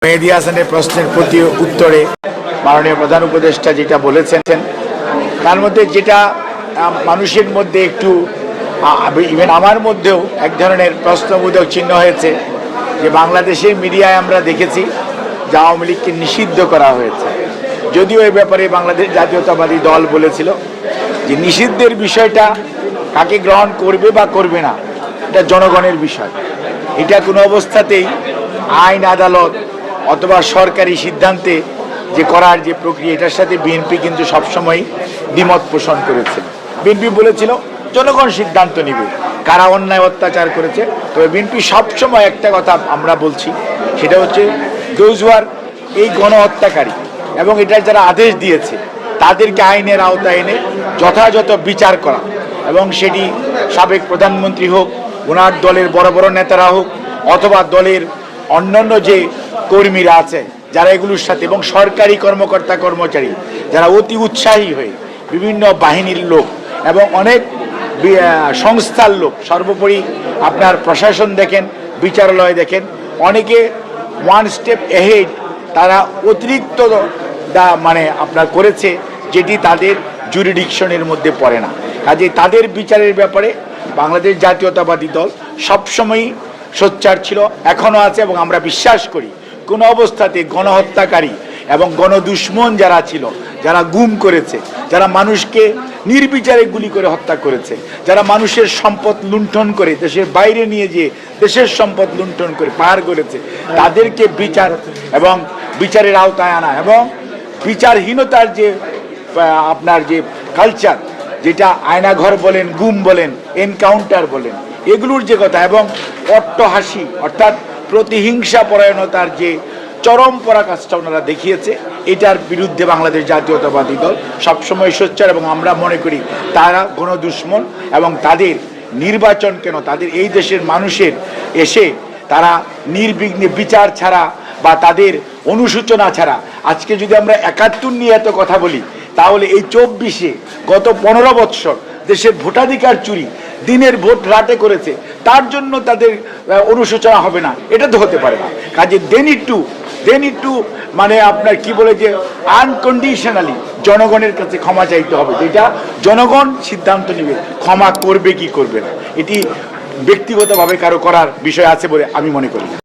মেহেদী হাসানের প্রশ্নের প্রতি উত্তরে মাননীয় প্রধান উপদেষ্টা যেটা বলেছেন তার মধ্যে যেটা মানুষের মধ্যে একটু ইভেন আমার মধ্যেও এক ধরনের প্রশ্নবোধক চিহ্ন হয়েছে যে বাংলাদেশের মিডিয়ায় আমরা দেখেছি যে আওয়ামী লীগকে নিষিদ্ধ করা হয়েছে। যদিও এই ব্যাপারে বাংলাদেশ জাতীয়তাবাদী দল বলেছিল যে নিষিদ্ধের বিষয়টা কাকে গ্রহণ করবে বা করবে না এটা জনগণের বিষয়, এটা কোনো অবস্থাতেই আইন আদালত অথবা সরকারি সিদ্ধান্তে যে করার যে প্রক্রিয়া এটার সাথে বিএনপি কিন্তু সবসময় দ্বিমত পোষণ করেছে। বিএনপি বলেছিল জনগণ সিদ্ধান্ত নিবে কারা অন্যায় অত্যাচার করেছে। তবে বিএনপি সবসময় একটা কথা আমরা বলছি, সেটা হচ্ছে দোজ হু আর এই গণহত্যাকারী এবং এটার যারা আদেশ দিয়েছে তাদেরকে আইনের আওতায় এনে যথাযথ বিচার করা, এবং সেটি সাবেক প্রধানমন্ত্রী হোক, ওনার দলের বড় বড় নেতারা হোক, অথবা দলের অন্যান্য যে কর্মীরা আছে যারা এগুলোর সাথে, এবং সরকারি কর্মকর্তা কর্মচারী যারা অতি উৎসাহী হয়ে বিভিন্ন বাহিনীর লোক এবং অনেক সংস্থার লোক, সর্বোপরি আপনার প্রশাসন দেখেন, বিচারালয় দেখেন, অনেকে ওয়ান স্টেপ এহেড তারা অতিরিক্ত মানে আপনার করেছে যেটি তাদের জুরিডিকশনের মধ্যে পড়ে না। কাজে তাদের বিচারের ব্যাপারে বাংলাদেশ জাতীয়তাবাদী দল সবসময়ই সোচ্চার ছিল, এখনও আছে, এবং আমরা বিশ্বাস করি কোনো অবস্থাতে গণহত্যাকারী এবং গণদুশ্মন যারা ছিল, যারা গুম করেছে, যারা মানুষকে নির্বিচারে গুলি করে হত্যা করেছে, যারা মানুষের সম্পদ লুণ্ঠন করে দেশের বাইরে নিয়ে যেয়ে দেশের সম্পদ লুণ্ঠন করে পাহাড় করেছে, তাদেরকে বিচার এবং বিচারের আওতায় আনা এবং বিচারহীনতার যে আপনার যে কালচার, যেটা আয়নাঘর বলেন, গুম বলেন, এনকাউন্টার বলেন, এগুলোর যে কথা, এবং অট্টহাসি অর্থাৎ প্রতিহিংসা পরায়ণতার যে চরম পরাকাষ্ঠা ওনারা দেখিয়েছে, এটার বিরুদ্ধে বাংলাদেশ জাতীয়তাবাদী দল সবসময় সোচ্চার। এবং আমরা মনে করি তারা গণদুশ্মন, এবং তাদের নির্বাচন কেন, তাদের এই দেশের মানুষের এসে তারা নির্বিঘ্নে বিচার ছাড়া বা তাদের অনুসূচনা ছাড়া, আজকে যদি আমরা ৭১ নিয়ে এত কথা বলি, তাহলে এই ২৪-এ গত ১৫ বৎসর দেশের ভোটাধিকার চুরি, দিনের ভোট রাতে করেছে, তার জন্য তাদের অনুশোচনা হবে না, এটা তো হতে পারে না। কাজে দে নিড টু মানে আপনার কি বলে যে আনকন্ডিশনালি জনগণের কাছে ক্ষমা চাইতে হবে, যেটা জনগণ সিদ্ধান্ত নেবে ক্ষমা করবে কি করবে না। এটি ব্যক্তিগতভাবে কারো করার বিষয় আছে বলে আমি মনে করি না।